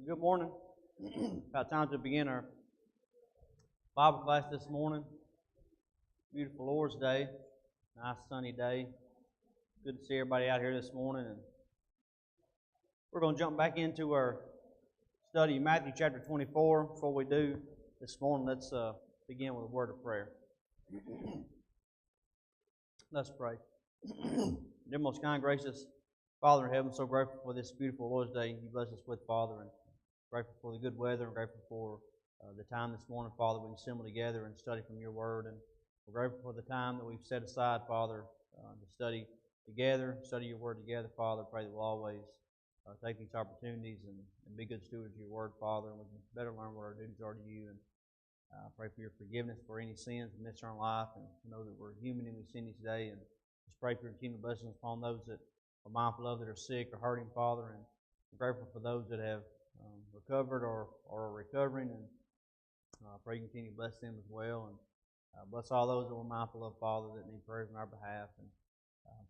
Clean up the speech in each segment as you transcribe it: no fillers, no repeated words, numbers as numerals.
Good morning. About time to begin our Bible class this morning. Beautiful Lord's Day. Nice sunny day. Good to see everybody out here this morning. And we're going to jump back into our study of Matthew chapter 24. Before we do this morning, let's begin with a word of prayer. Let's pray. Dear most kind, gracious Father in heaven, so grateful for this beautiful Lord's Day you bless us with, Father, and grateful for the good weather, and grateful for the time this morning, Father, we can assemble together and study from your word. And we're grateful for the time that we've set aside, Father, to study together, study your word together, Father. Pray that we'll always take these opportunities and be good stewards of your word, Father, and we can better learn what our duties are to you. And Pray for your forgiveness for any sins we miss in our life, and know that we're human and we sin each day. And just pray for your kingdom blessings upon those that are mindful of that are sick or hurting, Father. And we're grateful for those that have recovered or are recovering, and pray you continue to bless them as well. And bless all those that we're mindful of, Father, that need prayers on our behalf. And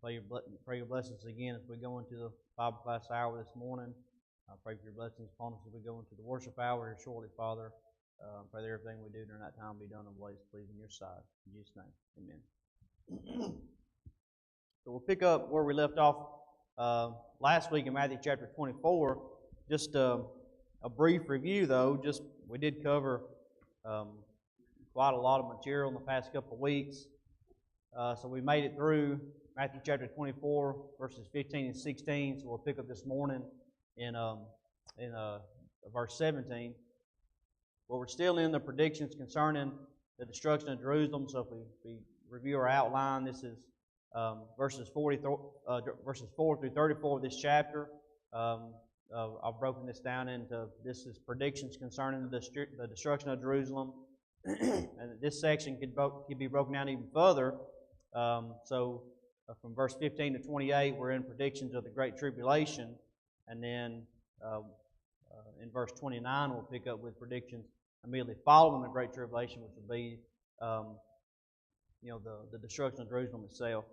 pray your blessings again as we go into the Bible class hour this morning. Pray for your blessings upon us as we go into the worship hour here shortly, Father. Pray that everything we do during that time be done in ways pleasing in your sight. In Jesus' name, amen. So we'll pick up where we left off last week in Matthew chapter 24. Just a brief review, though. We did cover quite a lot of material in the past couple of weeks. So we made it through Matthew chapter 24, verses 15 and 16. So we'll pick up this morning in verse 17. Well, we're still in the predictions concerning the destruction of Jerusalem. So if we review our outline, this is verses 4 through 34 of this chapter. I've broken this down into, this is predictions concerning the destruction of Jerusalem. And this section could be broken down even further. From verse 15 to 28, we're in predictions of the Great Tribulation. And then in verse 29, we'll pick up with predictions immediately following the Great Tribulation, which will be the destruction of Jerusalem itself.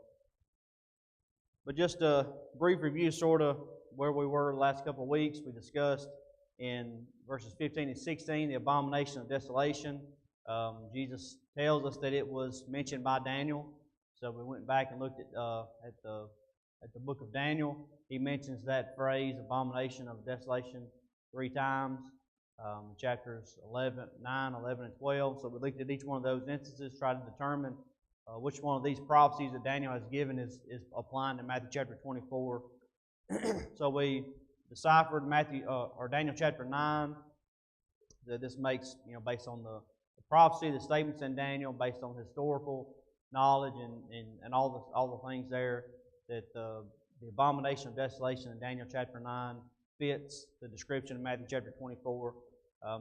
But just a brief review, sort of where we were the last couple of weeks. We discussed in verses 15 and 16 the abomination of desolation. Jesus tells us that it was mentioned by Daniel. So we went back and looked at the book of Daniel. He mentions that phrase, abomination of desolation, 3 times. Chapters 9, 11, and 12. So we looked at each one of those instances, tried to determine which one of these prophecies that Daniel has given is applying to Matthew chapter 24. So we deciphered Daniel chapter 9. That this makes, based on the prophecy, the statements in Daniel, based on historical knowledge and all the things there, that the abomination of desolation in Daniel chapter 9 fits the description of Matthew chapter 24.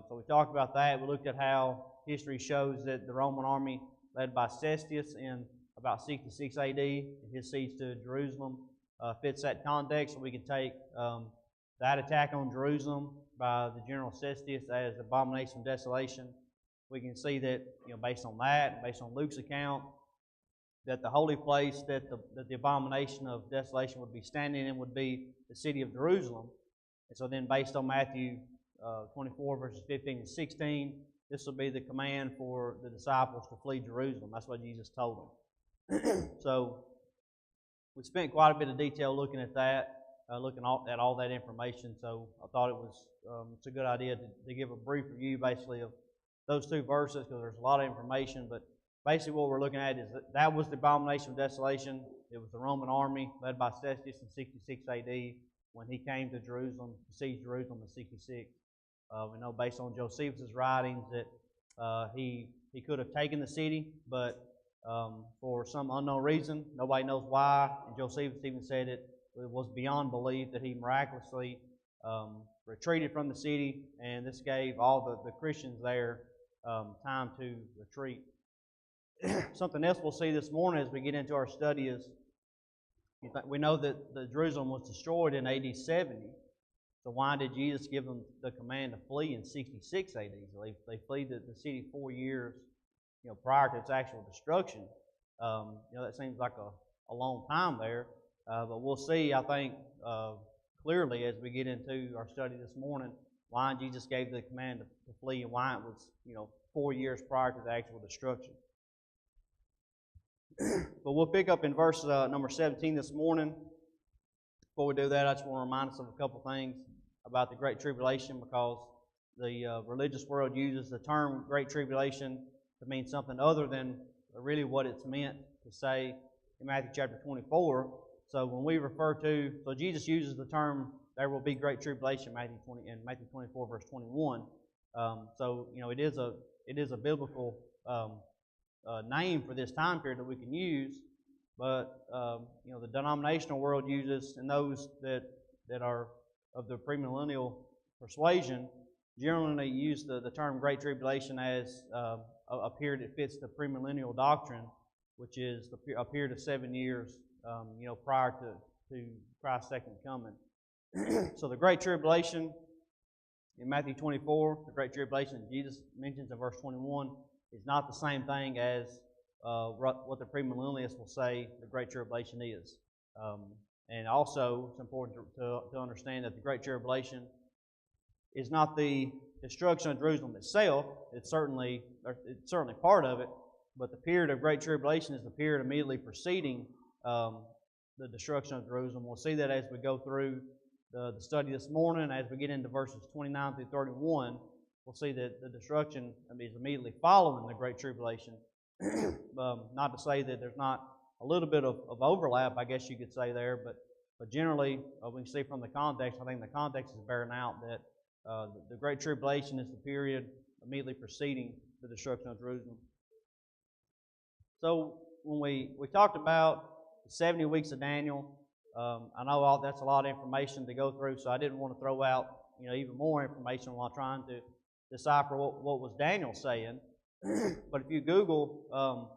So we talked about that. We looked at how history shows that the Roman army, led by Cestius in about 66 AD, his siege to Jerusalem, fits that context. So we can take that attack on Jerusalem by the general Cestius as abomination of desolation. We can see that, based on that, based on Luke's account, that the holy place that the abomination of desolation would be standing in would be the city of Jerusalem. And so then, based on Matthew 24, verses 15 and 16, this will be the command for the disciples to flee Jerusalem. That's what Jesus told them. So we spent quite a bit of detail looking at that, looking at all that information. So I thought it's a good idea to give a brief review, basically, of those 2 verses, because there's a lot of information. But basically what we're looking at is that was the abomination of desolation. It was the Roman army led by Cestius in 66 AD when he came to Jerusalem, to siege Jerusalem in 66. We know based on Josephus' writings that he could have taken the city, but for some unknown reason, nobody knows why, and Josephus even said it was beyond belief that he miraculously retreated from the city, and this gave all the Christians there time to retreat. Something else we'll see this morning as we get into our study is, we know that Jerusalem was destroyed in AD 70. So why did Jesus give them the command to flee in 66 AD? So they fled the city 4 years, prior to its actual destruction. That seems like a long time there. But we'll see, I think, clearly as we get into our study this morning, why Jesus gave the command to flee and why it was, 4 years prior to the actual destruction. But we'll pick up in verse number 17 this morning. Before we do that, I just want to remind us of a couple things about the Great Tribulation, because the religious world uses the term Great Tribulation to mean something other than really what it's meant to say in Matthew chapter 24. So when we refer to, Jesus uses the term, there will be Great Tribulation in Matthew 24, verse 21. It is a biblical name for this time period that we can use, but the denominational world uses, and those that are of the premillennial persuasion generally use the term Great Tribulation as a period that fits the premillennial doctrine, which is a period of 7 years, prior to Christ's second coming. So the Great Tribulation in Matthew 24, the Great Tribulation Jesus mentions in verse 21, is not the same thing as what the premillennialists will say the Great Tribulation is. And also, it's important to understand that the Great Tribulation is not the destruction of Jerusalem itself. It's certainly part of it, but the period of Great Tribulation is the period immediately preceding the destruction of Jerusalem. We'll see that as we go through the study this morning. As we get into verses 29 through 31, we'll see that the destruction is immediately following the Great Tribulation. Not to say that there's not a little bit of overlap, I guess you could say there, but generally, we can see from the context, I think the context is bearing out that the Great Tribulation is the period immediately preceding the destruction of Jerusalem. So when we talked about the 70 weeks of Daniel, I know that's a lot of information to go through, so I didn't want to throw out even more information while trying to decipher what was Daniel saying. But if you Google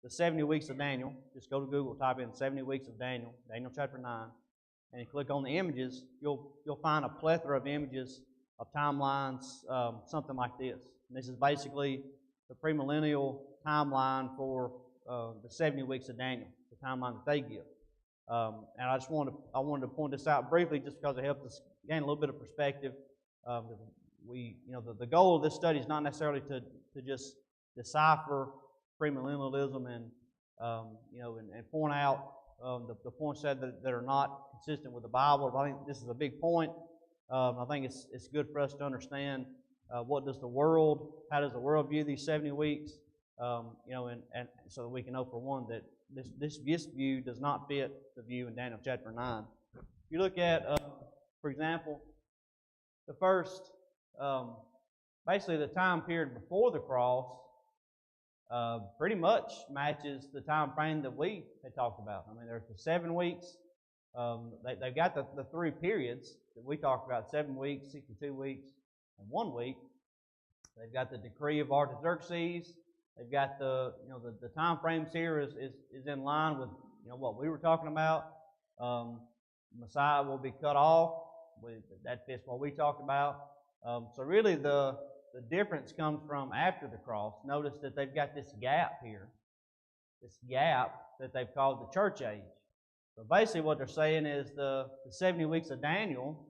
the 70 weeks of Daniel, just go to Google, type in 70 weeks of Daniel, Daniel chapter 9, and you click on the images, you'll find a plethora of images of timelines, something like this. And this is basically the premillennial timeline for the 70 weeks of Daniel, the timeline that they give. And I wanted to point this out briefly just because it helps us gain a little bit of perspective. The goal of this study is not necessarily to just decipher premillennialism and point out the points that are not consistent with the Bible. I think this is a big point. I think it's good for us to understand how does the world view these 70 weeks, and so that we can know, for one, that this view does not fit the view in Daniel chapter 9. If you look at, for example, the first, basically the time period before the cross, pretty much matches the time frame that we had talked about. I mean, there's the 7 weeks. They've got the 3 periods that we talked about: 7 weeks, 62 weeks, and 1 week. They've got the decree of Artaxerxes. They've got the time frames here is in line with what we were talking about. Messiah will be cut off. That fits what we talked about. So really the difference comes from after the cross. Notice that they've got this gap here, this gap that they've called the church age. So basically what they're saying is the 70 weeks of Daniel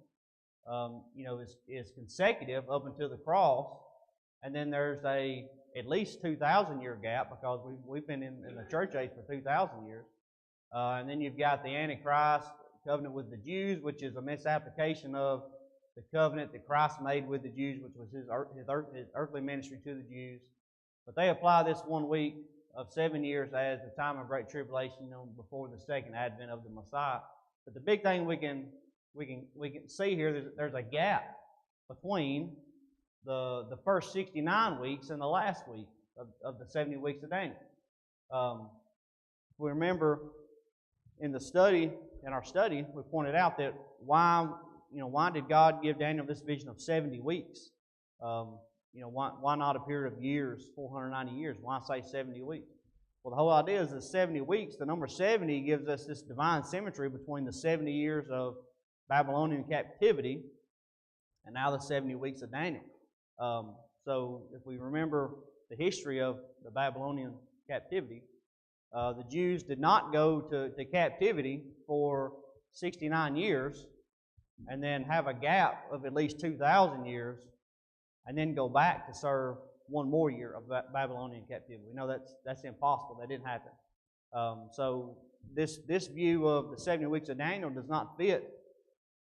is consecutive up until the cross, and then there's at least 2,000 year gap because we've been in the church age for 2,000 years. And then you've got the Antichrist covenant with the Jews, which is a misapplication of the covenant that Christ made with the Jews, which was his earthly ministry to the Jews. But they apply this 1 week of 7 years as the time of Great Tribulation, before the second advent of the Messiah. But the big thing we can see here, there's a gap between the first 69 weeks and the last week of the 70 weeks of Daniel. If we remember in our study, we pointed out that why did God give Daniel this vision of 70 weeks? Why not a period of years, 490 years? Why say 70 weeks? Well, the whole idea is that 70 weeks, the number 70 gives us this divine symmetry between the 70 years of Babylonian captivity and now the 70 weeks of Daniel. So if we remember the history of the Babylonian captivity, the Jews did not go to captivity for 69 years and then have a gap of at least 2,000 years and then go back to serve 1 more year of Babylonian captivity. We know that's impossible. That didn't happen. So this view of the 70 weeks of Daniel does not fit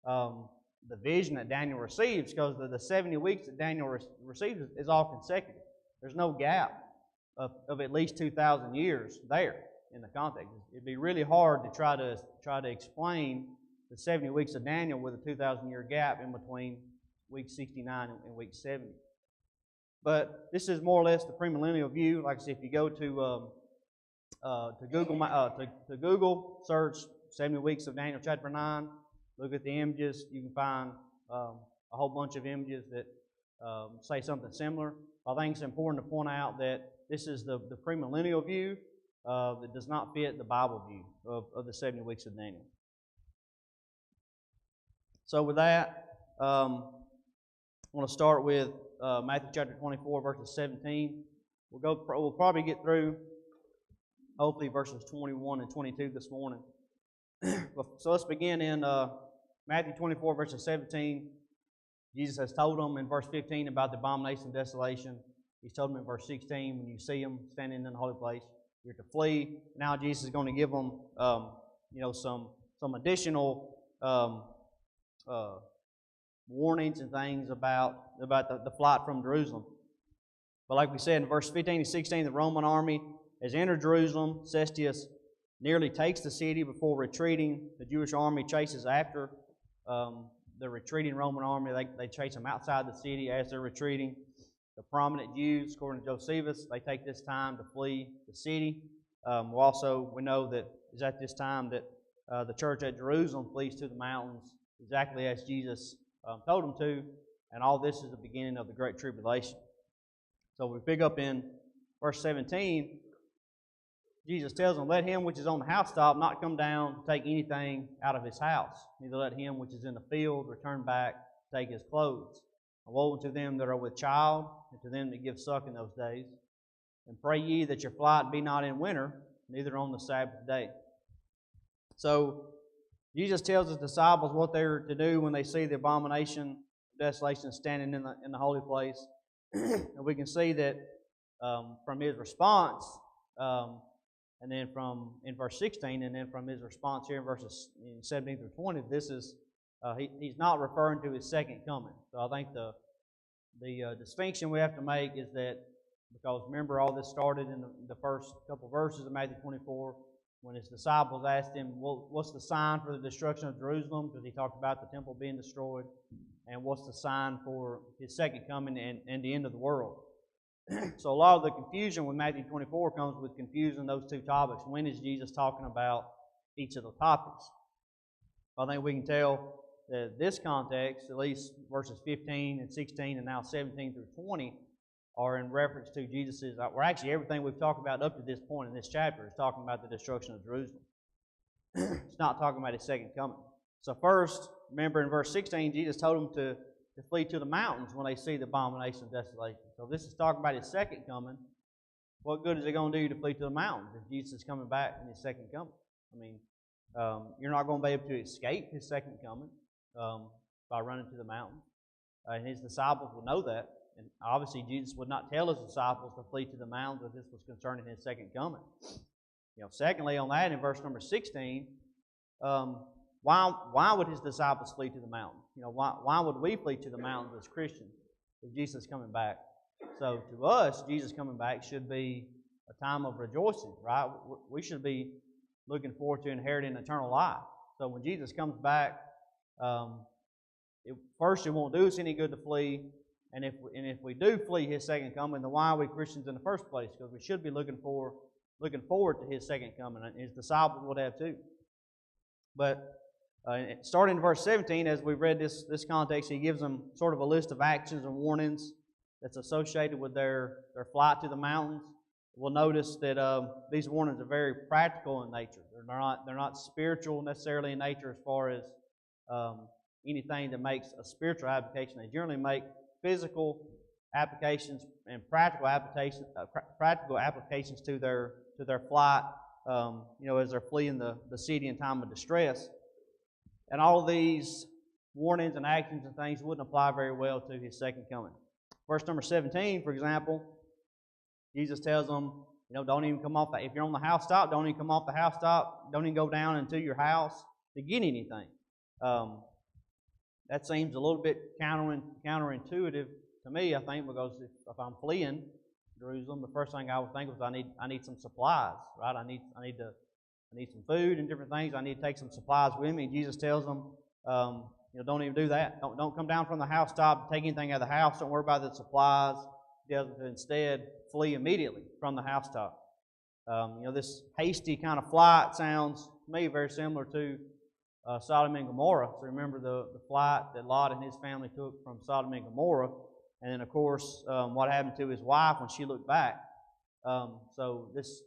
the vision that Daniel receives, because the 70 weeks that Daniel receives is all consecutive. There's no gap of at least 2,000 years there in the context. It'd be really hard to try to explain the 70 weeks of Daniel with a 2,000-year gap in between week 69 and week 70. But this is more or less the premillennial view. Like I said, if you go to Google, search 70 weeks of Daniel chapter 9, look at the images, you can find a whole bunch of images that say something similar. I think it's important to point out that this is the premillennial view that does not fit the Bible view of the 70 weeks of Daniel. So with that, I want to start with Matthew chapter 24, verses 17. We'll probably get through, hopefully, verses 21 and 22 this morning. So let's begin in Matthew 24, verses 17. Jesus has told them in verse 15 about the abomination of desolation. He's told them in verse 16, when you see them standing in the holy place, you're to flee. Now Jesus is going to give them, some additional warnings and things about the flight from Jerusalem. But like we said in verse 15 and 16, the Roman army has entered Jerusalem. Cestius nearly takes the city before retreating. The Jewish army chases after the retreating Roman army. They chase them outside the city as they're retreating. The prominent Jews, according to Josephus, they take this time to flee the city. We know that it's at this time that the church at Jerusalem flees to the mountains, exactly as Jesus told them to, and all this is the beginning of the Great Tribulation. So we pick up in verse 17, Jesus tells them, "Let him which is on the housetop not come down to take anything out of his house, neither let him which is in the field return back to take his clothes. And woe unto them that are with child, and to them that give suck in those days. And pray ye that your flight be not in winter, neither on the Sabbath day." So Jesus tells his disciples what they're to do when they see the abomination of desolation standing in the holy place. And we can see that from his response, and then in verse 16, and then from his response here in verses 17 through 20, this is he's not referring to his second coming. So I think the distinction we have to make is that, because remember all this started in the first couple verses of Matthew 24, when his disciples asked him, well, what's the sign for the destruction of Jerusalem? Because he talked about the temple being destroyed. And what's the sign for his second coming and the end of the world? So a lot of the confusion with Matthew 24 comes with confusing those two topics. When is Jesus talking about each of the topics? I think we can tell that this context, at least verses 15 and 16 and now 17 through 20, are in reference to Jesus', or actually everything we've talked about up to this point in this chapter is talking about the destruction of Jerusalem. It's not talking about his second coming. So first, remember in verse 16, Jesus told them to flee to the mountains when they see the abomination of desolation. So this is talking about his second coming. What good is it going to do to flee to the mountains if Jesus is coming back in his second coming? I mean, you're not going to be able to escape his second coming by running to the mountains. And his disciples will know that. And obviously, Jesus would not tell his disciples to flee to the mountains if this was concerning his second coming. Secondly, on that, in verse number 16, why would his disciples flee to the mountains? Why would we flee to the mountains as Christians if Jesus is coming back? So to us, Jesus coming back should be a time of rejoicing, right? We should be looking forward to inheriting eternal life. So when Jesus comes back, first it won't do us any good to flee. And if we do flee his second coming, then why are we Christians in the first place? Because we should be looking forward to his second coming, and his disciples would have too. But starting in verse 17, as we read this context, he gives them sort of a list of actions and warnings that's associated with their flight to the mountains. We'll notice that these warnings are very practical in nature. They're not spiritual necessarily in nature as far as anything that makes a spiritual application. They generally make physical applications and practical applications to their flight, as they're fleeing the city in time of distress. And all of these warnings and actions and things wouldn't apply very well to his second coming. Verse number 17, for example, Jesus tells them, don't even come off. If you're on the housetop, don't even come off the housetop. Don't even go down into your house to get anything. That seems a little bit counterintuitive to me, I think, because if I'm fleeing Jerusalem, the first thing I would think was I need some supplies, right? I need some food and different things. I need to take some supplies with me. And Jesus tells them, don't even do that. Don't come down from the housetop, take anything out of the house. Don't worry about the supplies. Instead, flee immediately from the housetop. This hasty kind of flight sounds to me very similar to Sodom and Gomorrah. So remember the flight that Lot and his family took from Sodom and Gomorrah. And then, of course, what happened to his wife when she looked back. So this,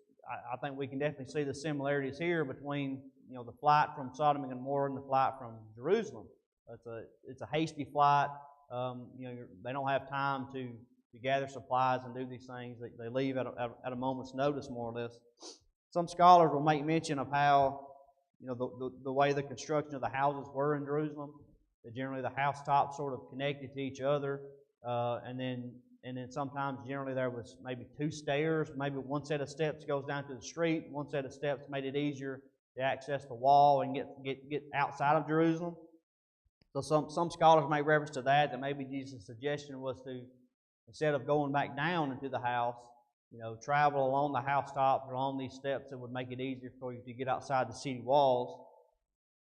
I think we can definitely see the similarities here between, the flight from Sodom and Gomorrah and the flight from Jerusalem. It's a hasty flight. They don't have time to gather supplies and do these things. They leave at a moment's notice, more or less. Some scholars will make mention of how, the way the construction of the houses were in Jerusalem. That generally the housetops sort of connected to each other, and then sometimes generally there was maybe two stairs. Maybe one set of steps goes down to the street. One set of steps made it easier to access the wall and get outside of Jerusalem. So some scholars make reference to that maybe Jesus' suggestion was to, instead of going back down into the house, travel along the housetops or along these steps that would make it easier for you to get outside the city walls.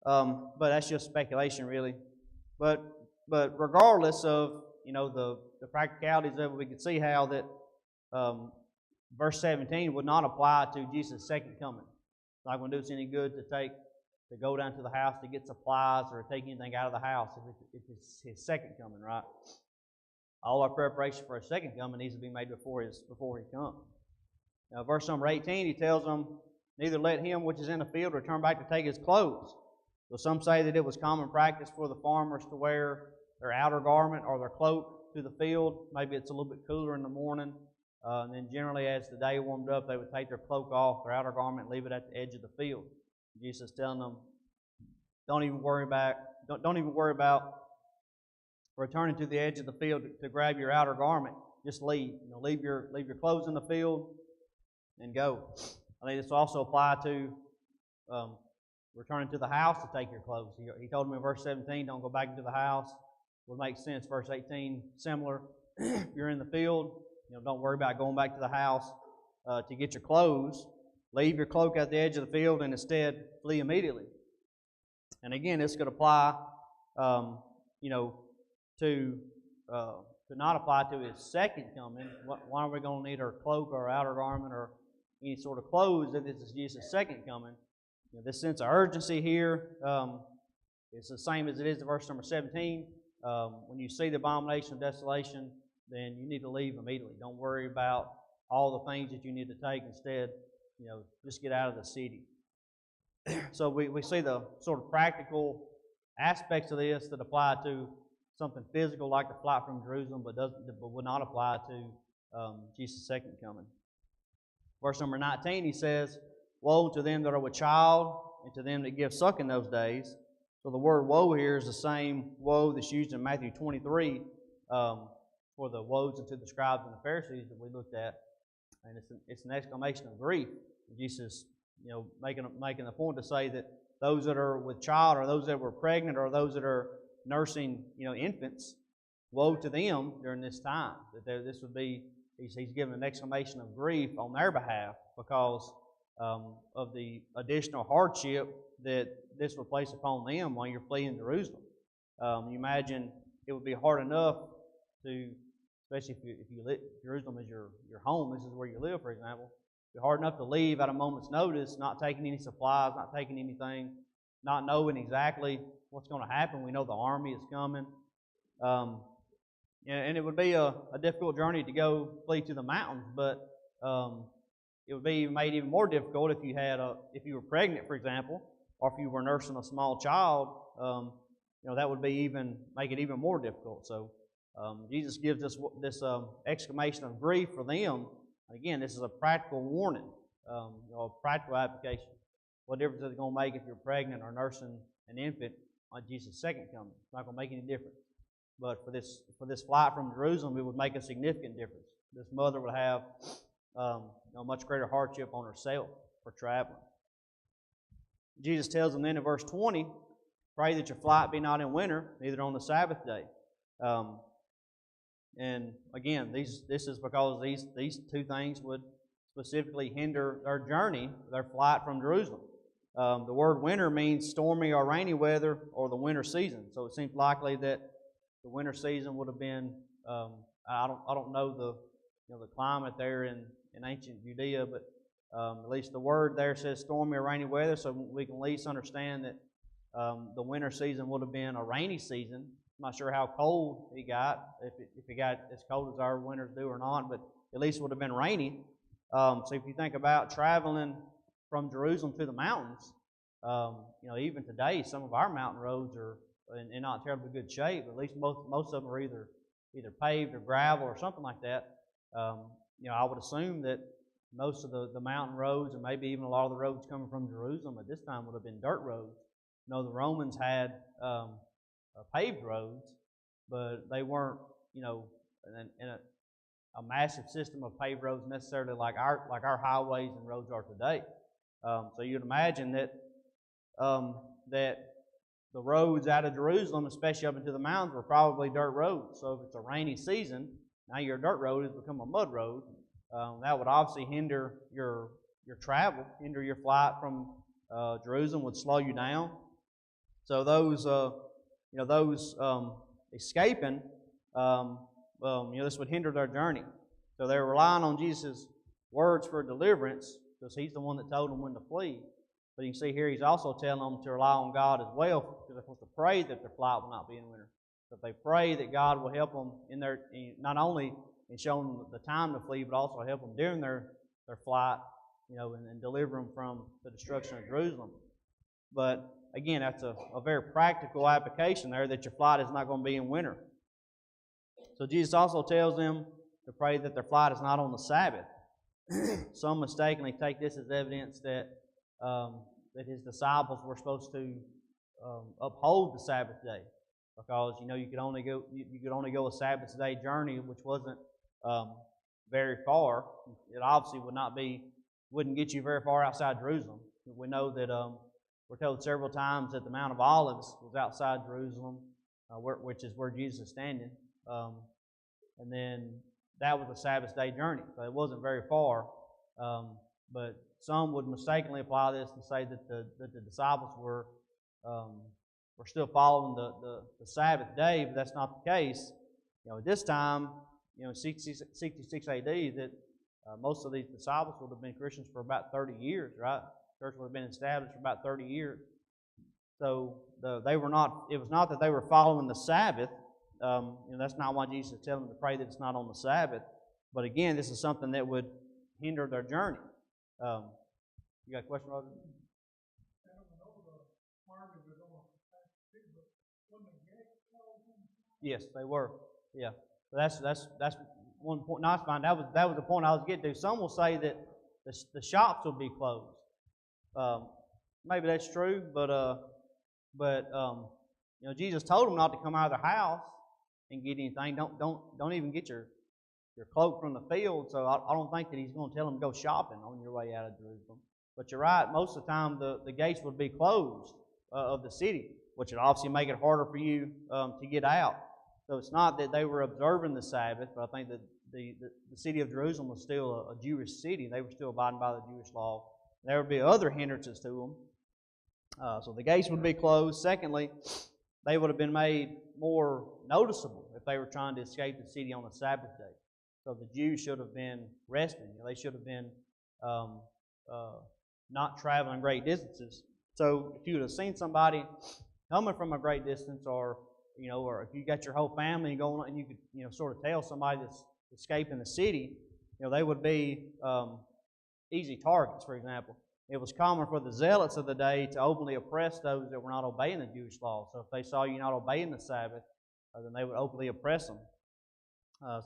But that's just speculation, really. But regardless of the practicalities of it, we can see how that verse 17 would not apply to Jesus' second coming. It's not going to do us any good to go down to the house to get supplies or take anything out of the house if it's his second coming, right? All our preparation for his second coming needs to be made before he comes. Now, verse number 18, he tells them, neither let him which is in the field return back to take his clothes. So some say that it was common practice for the farmers to wear their outer garment or their cloak to the field. Maybe it's a little bit cooler in the morning. And then generally as the day warmed up, they would take their cloak off, their outer garment, and leave it at the edge of the field. Jesus is telling them, don't even worry about returning to the edge of the field to grab your outer garment. Just leave. Leave your clothes in the field and go. I think this will also apply to returning to the house to take your clothes. He told them in verse 17, don't go back into the house. Would make sense. Verse 18, similar. If you're in the field, don't worry about going back to the house to get your clothes. Leave your cloak at the edge of the field and instead flee immediately. And again, this could apply, to not apply to his second coming. Why are we going to need our cloak or outer garment or any sort of clothes if this is Jesus' second coming? This sense of urgency here is the same as it is in verse number 17. When you see the abomination of desolation, then you need to leave immediately. Don't worry about all the things that you need to take. Instead, just get out of the city. So we see the sort of practical aspects of this that apply to something physical like the flight from Jerusalem, but would not apply to Jesus' second coming. Verse number 19, he says, woe to them that are with child and to them that give suck in those days. So the word woe here is the same woe that's used in Matthew 23 for the woes unto the scribes and the Pharisees that we looked at. And it's an exclamation of grief. Jesus, making the point to say that those that are with child or those that were pregnant or those that are nursing, infants, woe to them during this time. That this would be, he's giving an exclamation of grief on their behalf because of the additional hardship that this would place upon them while you're fleeing Jerusalem. You imagine it would be hard enough to, especially if you live, Jerusalem is your home, this is where you live, for example. It'd be hard enough to leave at a moment's notice, not taking any supplies, not taking anything, not knowing exactly what's going to happen. We know the army is coming. And it would be a difficult journey to go flee to the mountains, but it would be made even more difficult if you were pregnant, for example, or if you were nursing a small child. That would make it even more difficult. So Jesus gives us this exclamation of grief for them. Again, this is a practical warning, a practical application. What difference is it going to make if you're pregnant or nursing an infant on Jesus' second coming? It's not going to make any difference. But for this flight from Jerusalem, it would make a significant difference. This mother would have much greater hardship on herself for traveling. Jesus tells them then in verse 20, pray that your flight be not in winter, neither on the Sabbath day. And again, this is because these two things would specifically hinder their journey, their flight from Jerusalem. The word winter means stormy or rainy weather or the winter season. So it seems likely that the winter season would have been, I don't know the climate there in ancient Judea, but at least the word there says stormy or rainy weather, so we can at least understand that The winter season would have been a rainy season. I'm not sure how cold it got, if it got as cold as our winters do or not, but at least it would have been rainy. So if you think about traveling from Jerusalem to the mountains, even today, some of our mountain roads are in not terribly good shape. At least most of them are either paved or gravel or something like that. I would assume that most of the mountain roads, and maybe even a lot of the roads coming from Jerusalem at this time, would have been dirt roads. The Romans had paved roads, but they weren't, in a massive system of paved roads necessarily like our highways and roads are today. So you'd imagine that the roads out of Jerusalem, especially up into the mountains, were probably dirt roads. So if it's a rainy season, now your dirt road has become a mud road. That would obviously hinder your travel, hinder your flight from Jerusalem, would slow you down. So those escaping, this would hinder their journey. So they were relying on Jesus' words for deliverance, because He's the one that told them when to flee. But you can see here He's also telling them to rely on God as well, because they're supposed to pray that their flight will not be in winter. So if they pray that God will help them not only in showing them the time to flee, but also help them during their flight, and deliver them from the destruction of Jerusalem. But again, that's a very practical application there, that your flight is not going to be in winter. So Jesus also tells them to pray that their flight is not on the Sabbath. Some mistakenly take this as evidence that His disciples were supposed to uphold the Sabbath day, because you could only go a Sabbath day journey, which wasn't very far. It obviously wouldn't get you very far outside Jerusalem. We know that we're told several times that the Mount of Olives was outside Jerusalem, which is where Jesus is standing. And then that was a Sabbath day journey, so it wasn't very far. But some would mistakenly apply this and say that the disciples were still following the Sabbath day, but that's not the case. At this time, 66 AD, that most of these disciples would have been Christians for about 30 years, right? The church would have been established for about 30 years. So it was not that they were following the Sabbath. That's not why Jesus is telling them to pray that it's not on the Sabbath. But again, this is something that would hinder their journey. You got a question, Roger? Yes, they were. Yeah, that's one point. Nice find. That was the point I was getting to. Some will say that the shops will be closed. Maybe that's true, but Jesus told them not to come out of their house and get anything. Don't even get your cloak from the field. So I don't think that He's going to tell them to go shopping on your way out of Jerusalem. But you're right. Most of the time, the gates would be closed of the city, which would obviously make it harder for you to get out. So it's not that they were observing the Sabbath, but I think that the city of Jerusalem was still a Jewish city. They were still abiding by the Jewish law. There would be other hindrances to them. So the gates would be closed. Secondly, they would have been made more noticeable if they were trying to escape the city on a Sabbath day. So the Jews should have been resting. They should have been not traveling great distances. So if you would have seen somebody coming from a great distance, or if you got your whole family going, and you could sort of tell somebody that's escaping the city, they would be easy targets. For example, it was common for the zealots of the day to openly oppress those that were not obeying the Jewish law. So if they saw you not obeying the Sabbath, then they would openly oppress them.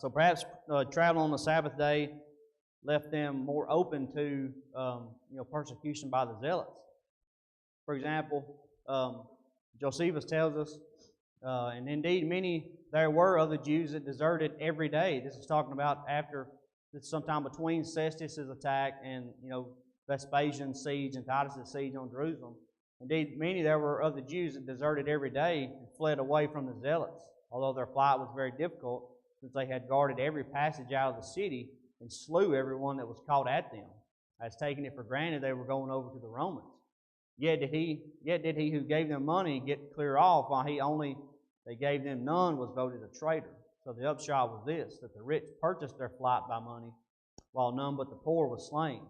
So perhaps traveling on the Sabbath day left them more open to persecution by the zealots. For example, Josephus tells us, and indeed many there were of the Jews that deserted every day. This is talking about after sometime between Cestius' attack and Vespasian's siege and Titus' siege on Jerusalem. Indeed, many there were of the Jews that deserted every day and fled away from the zealots, although their flight was very difficult, since they had guarded every passage out of the city and slew everyone that was caught at them, as taking it for granted they were going over to the Romans. Yet did he who gave them money get clear off, while he only that gave them none was voted a traitor. So the upshot was this, that the rich purchased their flight by money, while none but the poor was slain.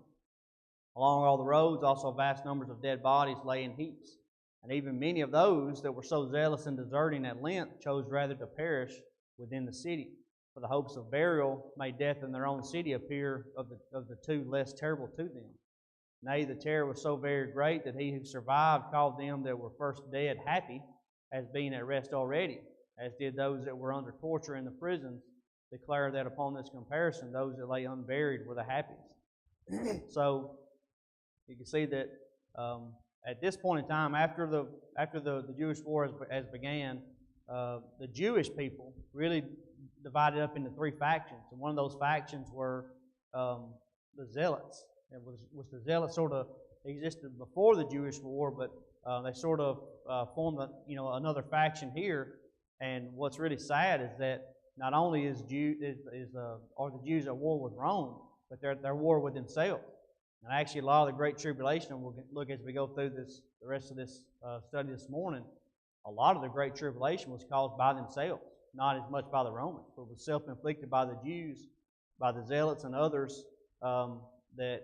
Along all the roads also vast numbers of dead bodies lay in heaps. And even many of those that were so zealous and deserting at length chose rather to perish within the city. For the hopes of burial made death in their own city appear of the two less terrible to them. Nay, the terror was so very great that he who survived called them that were first dead happy, as being at rest already, as did those that were under torture in the prisons, declare that upon this comparison, those that lay unburied were the happiest. So you can see that at this point in time, after the Jewish war has began, the Jewish people really divided up into three factions, and one of those factions were the Zealots. It was the Zealots sort of existed before the Jewish war, but they sort of formed another faction here. And what's really sad is that not only are the Jews at war with Rome, but they're at war with themselves. And actually, a lot of the Great Tribulation, we'll look as we go through the rest of this study this morning, a lot of the Great Tribulation was caused by themselves, not as much by the Romans, but was self-inflicted by the Jews, by the Zealots and others that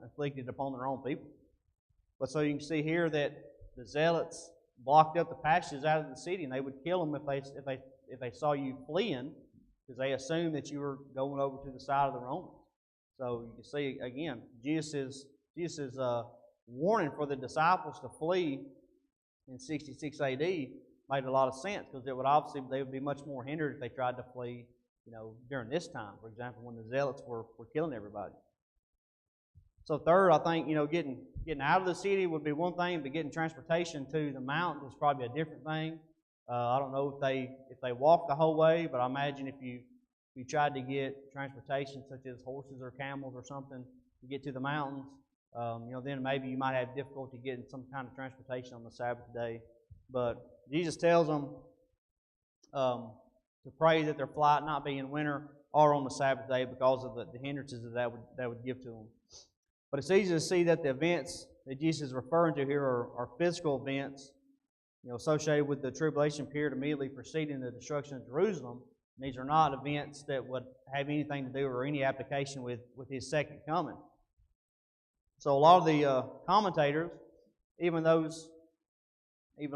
inflicted upon their own people. But so you can see here that the Zealots blocked up the passages out of the city, and they would kill them if they saw you fleeing, because they assumed that you were going over to the side of the Romans. So you can see again, Jesus' warning for the disciples to flee in 66 AD made a lot of sense, because they would be much more hindered if they tried to flee, during this time. For example, when the Zealots were killing everybody. So third, I think getting out of the city would be one thing, but getting transportation to the mountains is probably a different thing. I don't know if they walked the whole way, but I imagine if you tried to get transportation such as horses or camels or something to get to the mountains, then maybe you might have difficulty getting some kind of transportation on the Sabbath day. But Jesus tells them to pray that their flight not be in winter or on the Sabbath day because of the hindrances that would give to them. But it's easy to see that the events that Jesus is referring to here are physical events, associated with the tribulation period immediately preceding the destruction of Jerusalem. And these are not events that would have anything to do or any application with His second coming. So a lot of the commentators, even a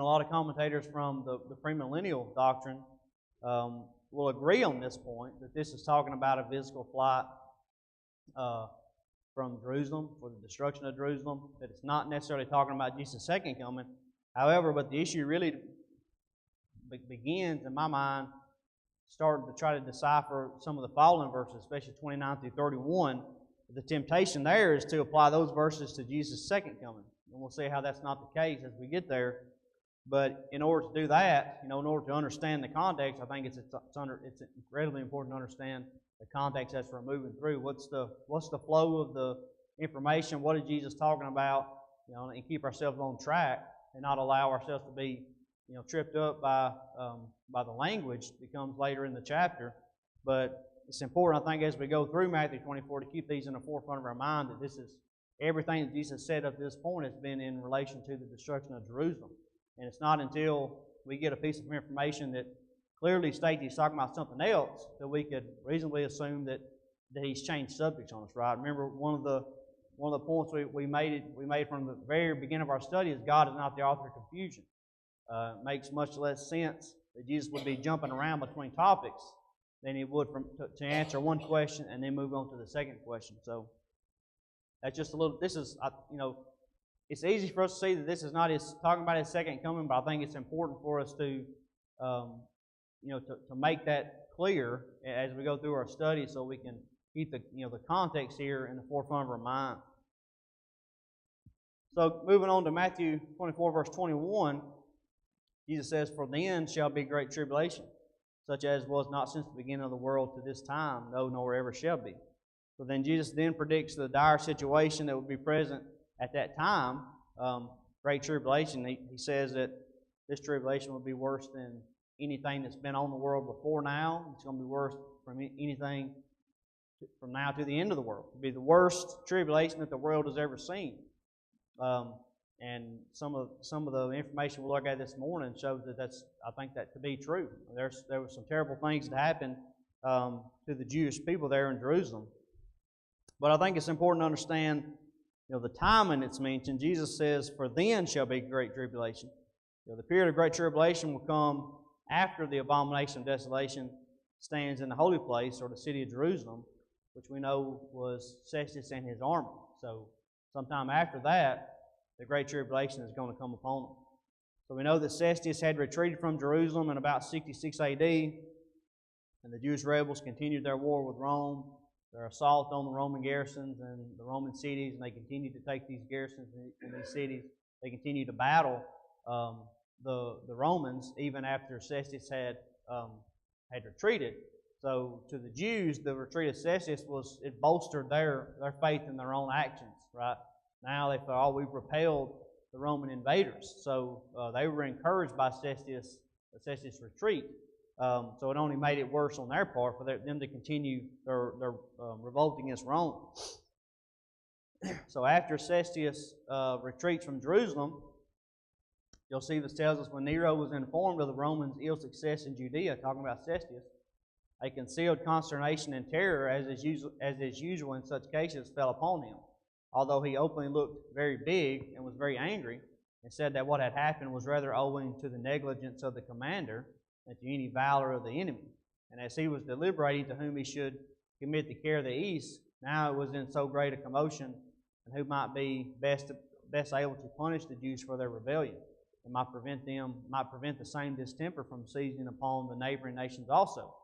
lot of commentators from the premillennial doctrine, will agree on this point, that this is talking about a physical flight from Jerusalem, for the destruction of Jerusalem, that it's not necessarily talking about Jesus' second coming. However, but the issue really begins, in my mind, starting to try to decipher some of the following verses, especially 29 through 31. The temptation there is to apply those verses to Jesus' second coming. And we'll see how that's not the case as we get there. But in order to do that, in order to understand the context, I think it's incredibly important to understand the context as we're moving through. What's the flow of the information? What is Jesus talking about? And keep ourselves on track and not allow ourselves to be, tripped up by the language that comes later in the chapter. But it's important, I think, as we go through Matthew 24 to keep these in the forefront of our mind, that this is everything that Jesus said up to this point has been in relation to the destruction of Jerusalem. And it's not until we get a piece of information that clearly states He's talking about something else that we could reasonably assume that He's changed subjects on us, right? Remember, one of the points we made from the very beginning of our study is God is not the author of confusion. It makes much less sense that Jesus would be jumping around between topics than He would to answer one question and then move on to the second question. So that's just a little. This is it's easy for us to see that this is not talking about His second coming, but I think it's important for us to to make that clear as we go through our study, so we can keep the context here in the forefront of our mind. So moving on to Matthew 24, verse 21, Jesus says, "For then shall be great tribulation, such as was not since the beginning of the world to this time, no, nor ever shall be." So then Jesus predicts the dire situation that would be present at that time, great tribulation. He says that this tribulation will be worse than anything that's been on the world before now. It's going to be worse from anything from now to the end of the world. It'll be the worst tribulation that the world has ever seen. And some of the information we'll look at this morning shows that I think that to be true. There were some terrible things that happened to the Jewish people there in Jerusalem. But I think it's important to understand The timing that's mentioned, Jesus says, "For then shall be great tribulation." The period of great tribulation will come after the abomination of desolation stands in the holy place, or the city of Jerusalem, which we know was Cestius and his army. So sometime after that, the great tribulation is going to come upon them. So we know that Cestius had retreated from Jerusalem in about 66 A.D., and the Jewish rebels continued their war with Rome, their assault on the Roman garrisons and the Roman cities, and they continued to take these garrisons in these cities. They continued to battle the Romans even after Cestius had retreated. So to the Jews, the retreat of Cestius it bolstered their faith in their own actions, right? Now they thought, we've repelled the Roman invaders. So they were encouraged by Cestius' retreat. So it only made it worse on their part for them to continue their revolt against Rome. So after Cestius retreats from Jerusalem, Josephus tells us when Nero was informed of the Romans' ill success in Judea, talking about Cestius, a concealed consternation and terror, as is usual in such cases, fell upon him. Although he openly looked very big and was very angry, and said that what had happened was rather owing to the negligence of the commander than to any valor of the enemy. And as he was deliberating to whom he should commit the care of the East, now it was in so great a commotion, and who might be best able to punish the Jews for their rebellion, and might prevent the same distemper from seizing upon the neighboring nations also.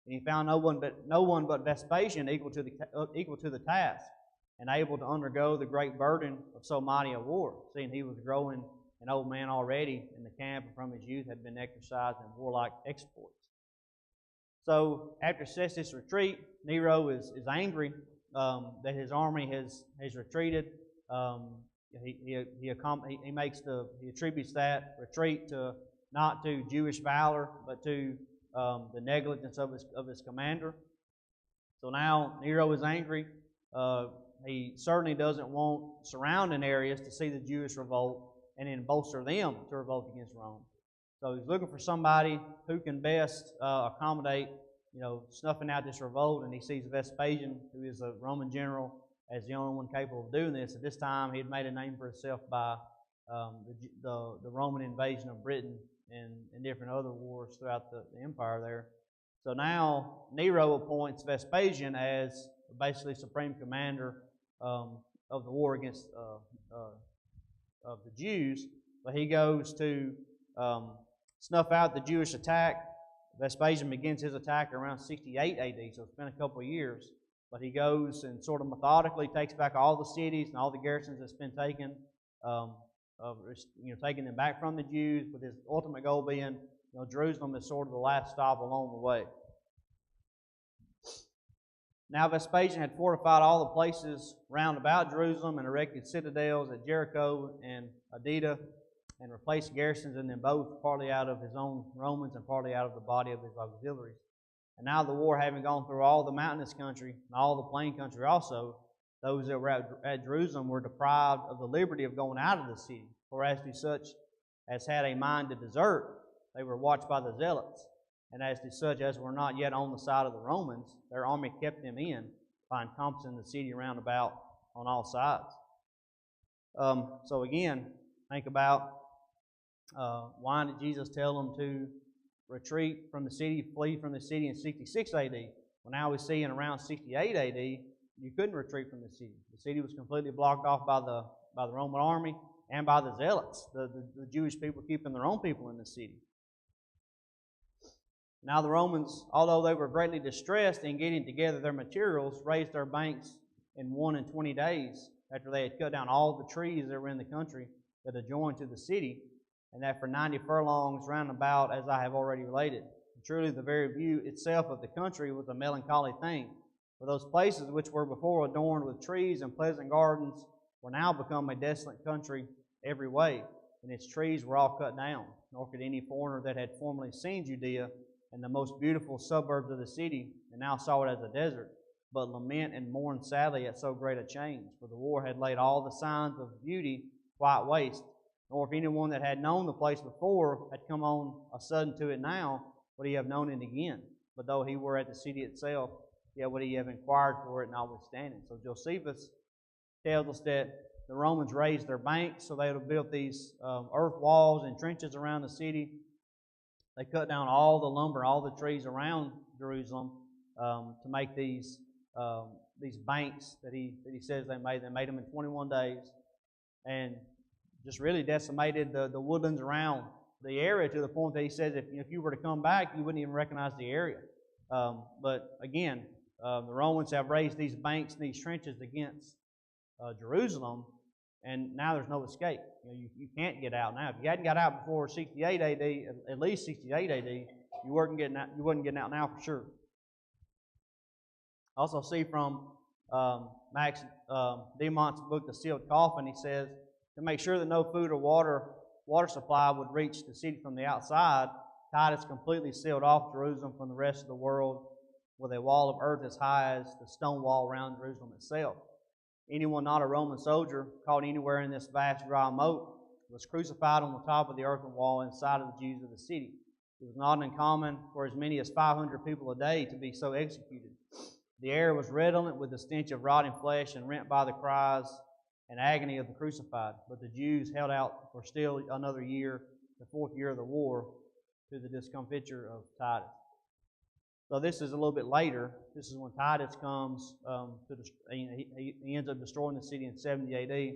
And he found no one but Vespasian equal to the task, and able to undergo the great burden of so mighty a war, seeing he was growing an old man already in the camp, and from his youth had been exercised in warlike exploits. So after Cestius' retreat, Nero is angry that his army has retreated. He attributes that retreat not to Jewish valor, but to the negligence of his commander. So now Nero is angry. He certainly doesn't want surrounding areas to see the Jewish revolt and then bolster them to revolt against Rome. So he's looking for somebody who can best accommodate, snuffing out this revolt, and he sees Vespasian, who is a Roman general, as the only one capable of doing this. At this time, he had made a name for himself by the Roman invasion of Britain and different other wars throughout the empire there. So now Nero appoints Vespasian as basically supreme commander of the war against of the Jews. But he goes to snuff out the Jewish attack. Vespasian begins his attack around 68 A.D., so it's been a couple of years. But he goes and sort of methodically takes back all the cities and all the garrisons that's been taken, taking them back from the Jews, with his ultimate goal being, Jerusalem is sort of the last stop along the way. Now Vespasian had fortified all the places round about Jerusalem and erected citadels at Jericho and Adida, and replaced garrisons in them both, partly out of his own Romans and partly out of the body of his auxiliaries. And now the war having gone through all the mountainous country and all the plain country also, those that were at Jerusalem were deprived of the liberty of going out of the city. For as to such as had a mind to desert, they were watched by the zealots. And as to such as were not yet on the side of the Romans, their army kept them in by encompassing the city round about on all sides. So again, think about why did Jesus tell them to retreat from the city, flee from the city in 66 A.D.? Well, now we see in around 68 A.D., you couldn't retreat from the city. The city was completely blocked off by the Roman army and by the zealots, the Jewish people keeping their own people in the city. Now the Romans, although they were greatly distressed in getting together their materials, raised their banks in 1 and 20 days after they had cut down all the trees that were in the country that adjoined to the city, and that for 90 furlongs round about, as I have already related. And truly the very view itself of the country was a melancholy thing, for those places which were before adorned with trees and pleasant gardens were now become a desolate country every way, and its trees were all cut down, nor could any foreigner that had formerly seen Judea and the most beautiful suburbs of the city, and now saw it as a desert, but lament and mourn sadly at so great a change. For the war had laid all the signs of beauty quite waste, nor if anyone that had known the place before had come on a sudden to it now, would he have known it again. But though he were at the city itself, yet would he have inquired for it notwithstanding. So Josephus tells us that the Romans raised their banks, so they would have built these earth walls and trenches around the city. They cut down all the lumber, all the trees around Jerusalem to make these banks that he says they made. They made them in 21 days, and just really decimated the woodlands around the area to the point that he says if you were to come back, you wouldn't even recognize the area. But again, the Romans have raised these banks and these trenches against Jerusalem, and now there's no escape. You can't get out now. If you hadn't got out before 68 A.D., at least 68 A.D., you wasn't getting out now for sure. I also see from Max Demont's book, The Sealed Coffin, he says, to make sure that no food or water supply would reach the city from the outside, Titus completely sealed off Jerusalem from the rest of the world with a wall of earth as high as the stone wall around Jerusalem itself. Anyone not a Roman soldier caught anywhere in this vast dry moat was crucified on the top of the earthen wall inside of the Jews of the city. It was not uncommon for as many as 500 people a day to be so executed. The air was redolent with the stench of rotting flesh and rent by the cries and agony of the crucified. But the Jews held out for still another year, the fourth year of the war, to the discomfiture of Titus. So this is a little bit later. This is when Titus comes he ends up destroying the city in 70 A.D.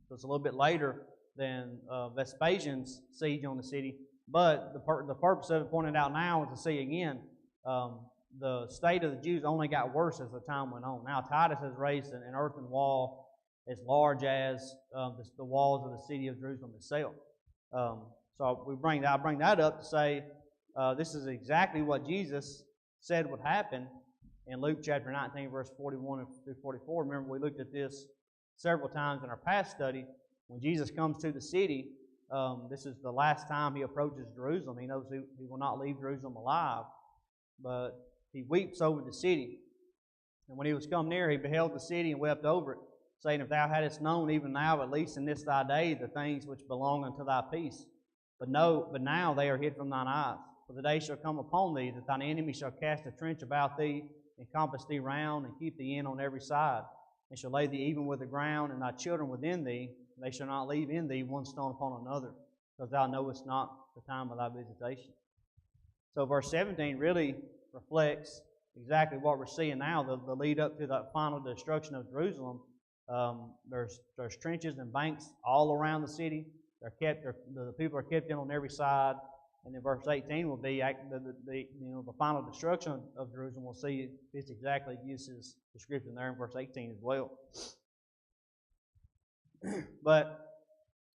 So it's a little bit later than Vespasian's siege on the city. But the purpose of it pointed out now is to see again the state of the Jews only got worse as the time went on. Now Titus has raised an earthen wall as large as the walls of the city of Jerusalem itself. So I bring that up to say this is exactly what Jesus said would happen in Luke chapter 19, verse 41 through 44. Remember, we looked at this several times in our past study. When Jesus comes to the city, this is the last time he approaches Jerusalem. He knows he will not leave Jerusalem alive, but he weeps over the city. And when he was come near, he beheld the city and wept over it, saying, If thou hadst known even now, at least in this thy day, the things which belong unto thy peace. But now they are hid from thine eyes. For the day shall come upon thee, that thine enemy shall cast a trench about thee, and compass thee round, and keep thee in on every side, and shall lay thee even with the ground, and thy children within thee, and they shall not leave in thee one stone upon another, because thou knowest not the time of thy visitation. So verse 17 really reflects exactly what we're seeing now, the lead up to the final destruction of Jerusalem. There's trenches and banks all around the city. The people are kept in on every side. And then verse 18 will be the final destruction of Jerusalem. We'll see this exactly uses description there in verse 18 as well. But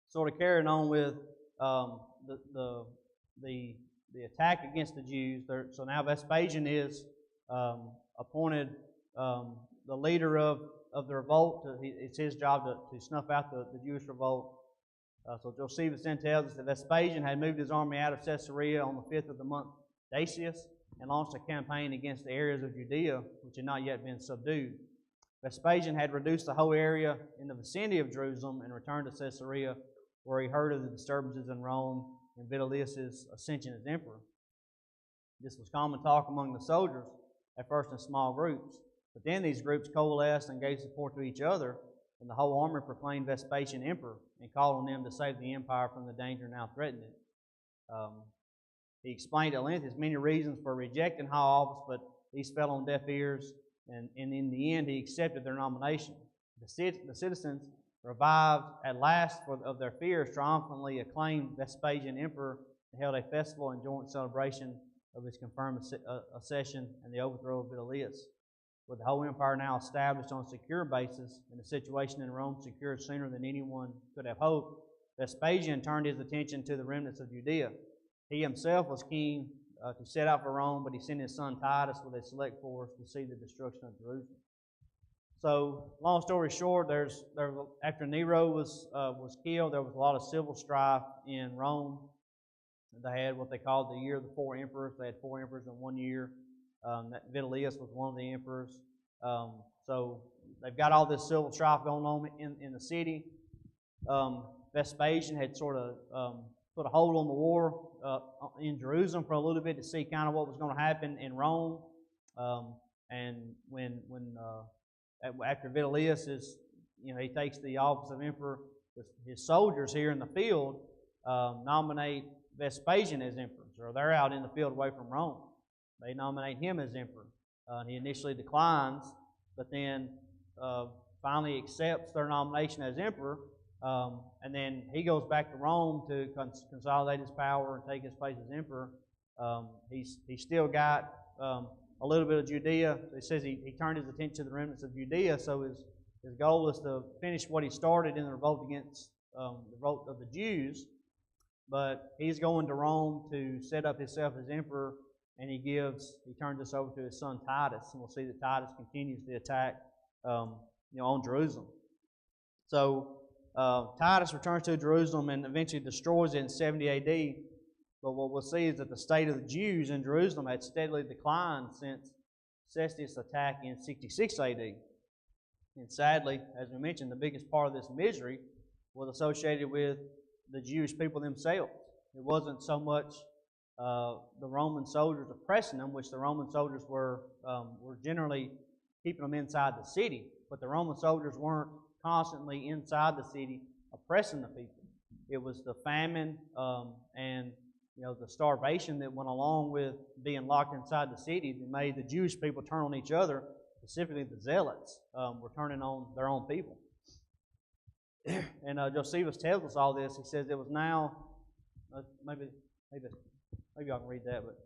sort of carrying on with the attack against the Jews. So now Vespasian is appointed the leader of the revolt. It's his job to snuff out the Jewish revolt. So Josephus then tells us that Vespasian had moved his army out of Caesarea on the 5th of the month Dacius and launched a campaign against the areas of Judea which had not yet been subdued. Vespasian had reduced the whole area in the vicinity of Jerusalem and returned to Caesarea, where he heard of the disturbances in Rome and Vitellius' ascension as emperor. This was common talk among the soldiers, at first in small groups. But then these groups coalesced and gave support to each other, and the whole army proclaimed Vespasian emperor and called on them to save the empire from the danger now threatening it. He explained at length his many reasons for rejecting high office, but these fell on deaf ears, and in the end he accepted their nomination. The citizens, revived at last of their fears, triumphantly acclaimed Vespasian emperor and held a festival and joint celebration of his confirmed accession and the overthrow of Vitellius. With the whole empire now established on a secure basis and the situation in Rome secured sooner than anyone could have hoped, Vespasian turned his attention to the remnants of Judea. He himself was keen to set out for Rome, but he sent his son Titus with a select force to see the destruction of Jerusalem. So, long story short, after Nero was killed, there was a lot of civil strife in Rome. They had what they called the year of the four emperors. They had four emperors in 1 year. Vitellius was one of the emperors. So they've got all this civil strife going on in the city. Vespasian had sort of put a hold on the war in Jerusalem for a little bit to see kind of what was going to happen in Rome. And when after Vitellius he takes the office of emperor. His soldiers here in the field nominate Vespasian as emperor, or they're out in the field away from Rome. They nominate him as emperor. He initially declines, but then finally accepts their nomination as emperor, and then he goes back to Rome to consolidate his power and take his place as emperor. He's still got a little bit of Judea. It says he turned his attention to the remnants of Judea, so his goal is to finish what he started in the revolt against the revolt of the Jews. But he's going to Rome to set up himself as emperor, and he turns this over to his son Titus, and we'll see that Titus continues the attack on Jerusalem. So Titus returns to Jerusalem and eventually destroys it in 70 A.D., but what we'll see is that the state of the Jews in Jerusalem had steadily declined since Cestius' attack in 66 A.D. And sadly, as we mentioned, the biggest part of this misery was associated with the Jewish people themselves. It wasn't so much the Roman soldiers oppressing them, which the Roman soldiers were generally keeping them inside the city, but the Roman soldiers weren't constantly inside the city oppressing the people. It was the famine and the starvation that went along with being locked inside the city that made the Jewish people turn on each other, specifically the Zealots were turning on their own people. And Josephus tells us all this. He says it was now, maybe I can read that, but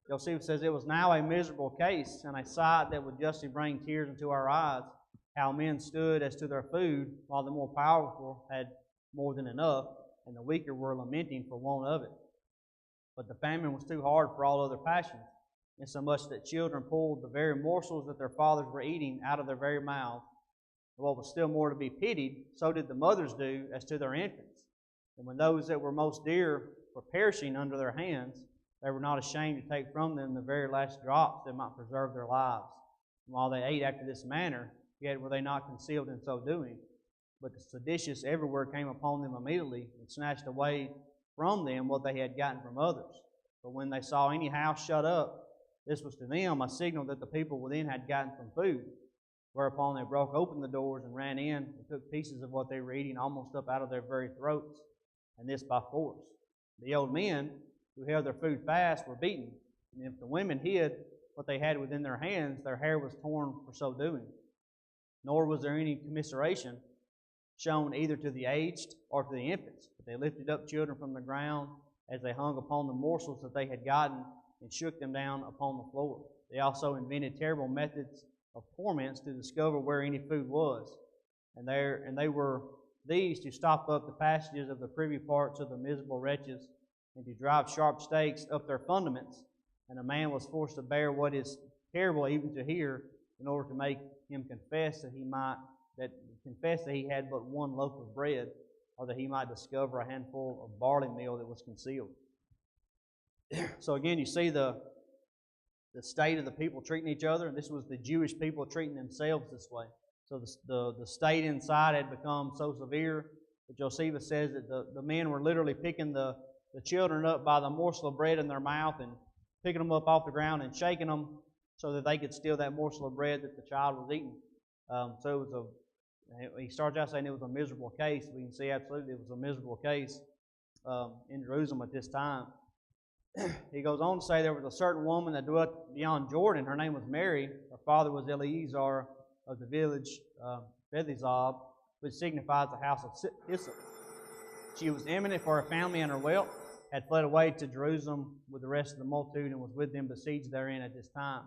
Josephus says it was now a miserable case and a sight that would justly bring tears into our eyes, how men stood as to their food, while the more powerful had more than enough, and the weaker were lamenting for want of it. But the famine was too hard for all other passions, insomuch that children pulled the very morsels that their fathers were eating out of their very mouths. What was still more to be pitied, so did the mothers do as to their infants. And when those that were most dear were perishing under their hands, they were not ashamed to take from them the very last drops that might preserve their lives. And while they ate after this manner, yet were they not concealed in so doing. But the seditious everywhere came upon them immediately, and snatched away from them what they had gotten from others. But when they saw any house shut up, this was to them a signal that the people within had gotten some food. Whereupon they broke open the doors and ran in and took pieces of what they were eating almost up out of their very throats, and this by force. The old men who held their food fast were beaten, and if the women hid what they had within their hands, their hair was torn for so doing. Nor was there any commiseration shown either to the aged or to the infants, but they lifted up children from the ground as they hung upon the morsels that they had gotten and shook them down upon the floor. They also invented terrible methods of torments to discover where any food was, and they were these to stop up the passages of the privy parts of the miserable wretches, and to drive sharp stakes up their fundaments. And a man was forced to bear what is terrible even to hear, in order to make him confess that he had but one loaf of bread, or that he might discover a handful of barley meal that was concealed. So again, you see the state of the people treating each other, and this was the Jewish people treating themselves this way. So the state inside had become so severe that Josephus says that the men were literally picking the children up by the morsel of bread in their mouth and picking them up off the ground and shaking them so that they could steal that morsel of bread that the child was eating. So he starts out saying it was a miserable case. We can see absolutely it was a miserable case in Jerusalem at this time. He goes on to say there was a certain woman that dwelt beyond Jordan. Her name was Mary. Her father was Eleazar of the village Bethzab, which signifies the house of Hyssop. She was eminent for her family and her wealth, had fled away to Jerusalem with the rest of the multitude, and was with them besieged therein at this time.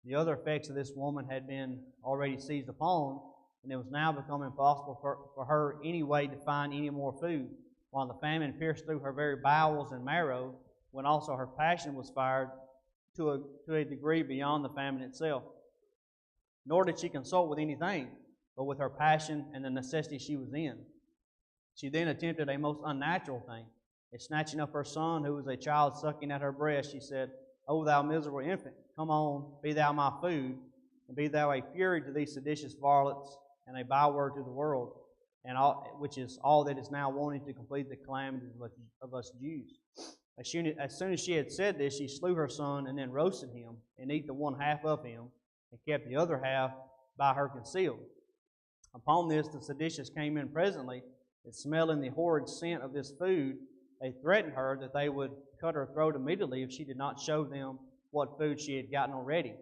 The other effects of this woman had been already seized upon, and it was now become impossible for her any way to find any more food, while the famine pierced through her very bowels and marrow, when also her passion was fired to a degree beyond the famine itself. Nor did she consult with anything, but with her passion and the necessity she was in. She then attempted a most unnatural thing. And snatching up her son, who was a child sucking at her breast, she said, O thou miserable infant, come on, be thou my food, and be thou a fury to these seditious varlets, and a byword to the world, and which is all that is now wanting to complete the calamities of us Jews. As soon as she had said this, she slew her son, and then roasted him, and ate the one half of him, and kept the other half by her concealed. Upon this, the seditious came in presently, and smelling the horrid scent of this food, they threatened her that they would cut her throat immediately if she did not show them what food she had gotten already.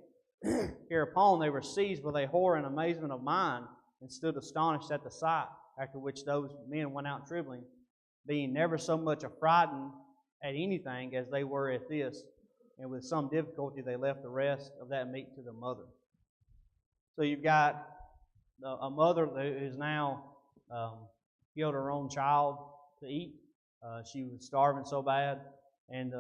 Hereupon they were seized with a horror and amazement of mind, and stood astonished at the sight, after which those men went out trembling, being never so much affrighted at anything as they were at this, and with some difficulty they left the rest of that meat to the mother. So you've got a mother who is now killed her own child to eat. She was starving so bad, and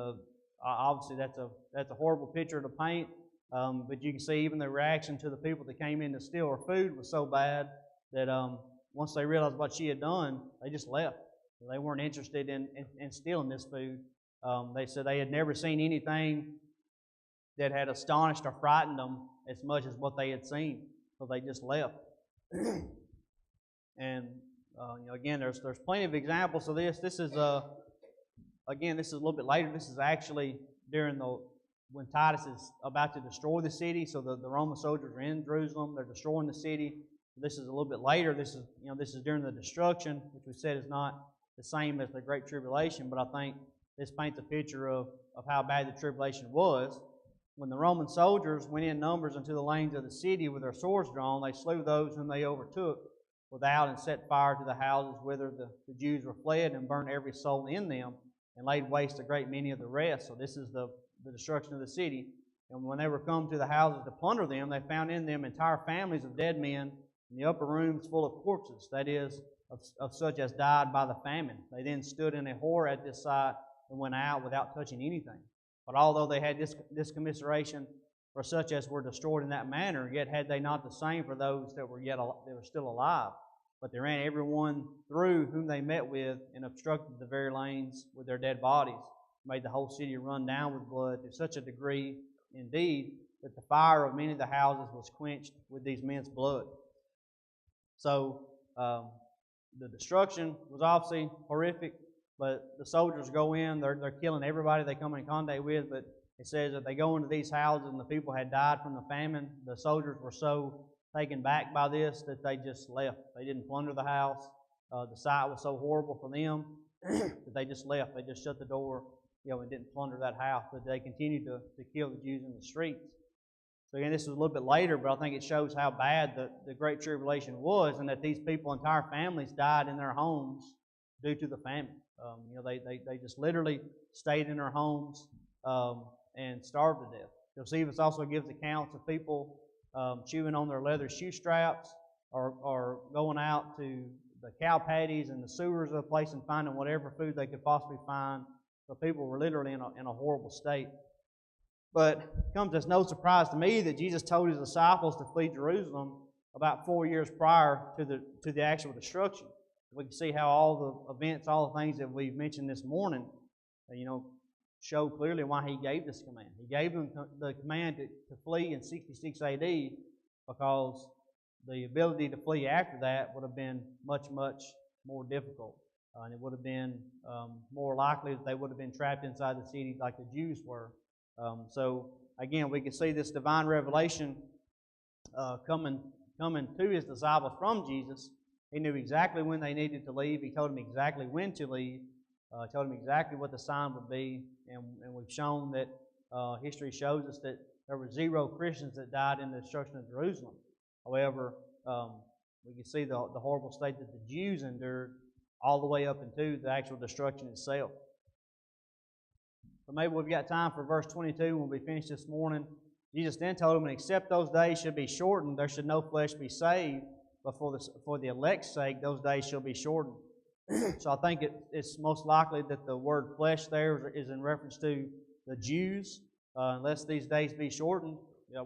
obviously that's a horrible picture to paint. But you can see even the reaction to the people that came in to steal her food was so bad that once they realized what she had done, they just left. They weren't interested in stealing this food. They said they had never seen anything that had astonished or frightened them as much as what they had seen, so they just left. And again, there's plenty of examples of this. This is again, this is a little bit later. This is actually during when Titus is about to destroy the city. So the Roman soldiers are in Jerusalem. They're destroying the city. This is a little bit later. This is during the destruction, which we said is not the same as the Great Tribulation, but I think this paints a picture of how bad the tribulation was. When the Roman soldiers went in numbers into the lanes of the city with their swords drawn, they slew those whom they overtook without, and set fire to the houses whither the Jews were fled, and burned every soul in them, and laid waste a great many of the rest. So this is the destruction of the city. And when they were come to the houses to plunder them, they found in them entire families of dead men, and the upper rooms full of corpses, that is, of such as died by the famine. They then stood in a horror at this sight, and went out without touching anything. But although they had this commiseration for such as were destroyed in that manner, yet had they not the same for those that were still alive. But they ran every one through whom they met with, and obstructed the very lanes with their dead bodies, made the whole city run down with blood to such a degree, indeed, that the fire of many of the houses was quenched with these men's blood. So the destruction was obviously horrific. But the soldiers go in, they're killing everybody they come in contact with. But it says that they go into these houses and the people had died from the famine. The soldiers were so taken back by this that they just left. They didn't plunder the house. The sight was so horrible for them that they just left. They just shut the door, and didn't plunder that house. But they continued to kill the Jews in the streets. So again, this was a little bit later, but I think it shows how bad the Great Tribulation was, and that these people, entire families, died in their homes due to the famine. They just literally stayed in their homes and starved to death. Josephus also gives accounts of people chewing on their leather shoe straps, or going out to the cow patties and the sewers of the place and finding whatever food they could possibly find. So people were literally in a horrible state. But it comes as no surprise to me that Jesus told his disciples to flee Jerusalem about 4 years prior to the actual destruction. We can see how all the events, all the things that we've mentioned this morning, show clearly why he gave this command. He gave them the command to flee in 66 AD because the ability to flee after that would have been much, much more difficult. And it would have been more likely that they would have been trapped inside the city like the Jews were. So, again, we can see this divine revelation coming to his disciples from Jesus. He knew exactly when they needed to leave. He told them exactly when to leave. Told them exactly what the sign would be. And we've shown that history shows us that there were 0 Christians that died in the destruction of Jerusalem. However, we can see the horrible state that the Jews endured all the way up into the actual destruction itself. So maybe we've got time for verse 22 when we finish this morning. Jesus then told them, except those days should be shortened, there should no flesh be saved. But for the elect's sake, those days shall be shortened. So I think it's most likely that the word flesh there is in reference to the Jews. Unless these days be shortened,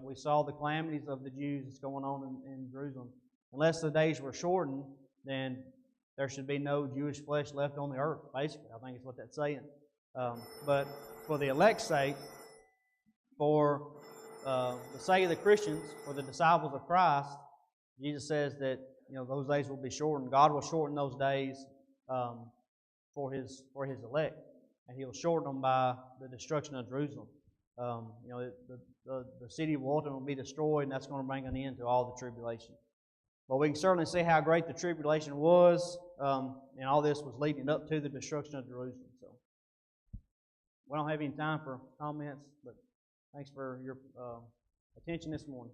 we saw the calamities of the Jews that's going on in Jerusalem. Unless the days were shortened, then there should be no Jewish flesh left on the earth, basically. I think it's what that's saying. But for the elect's sake, for the sake of the Christians, for the disciples of Christ, Jesus says that those days will be shortened. God will shorten those days for his elect, and He'll shorten them by the destruction of Jerusalem. The city will ultimately be destroyed, and that's going to bring an end to all the tribulation. But we can certainly see how great the tribulation was, and all this was leading up to the destruction of Jerusalem. So we don't have any time for comments, but thanks for your attention this morning.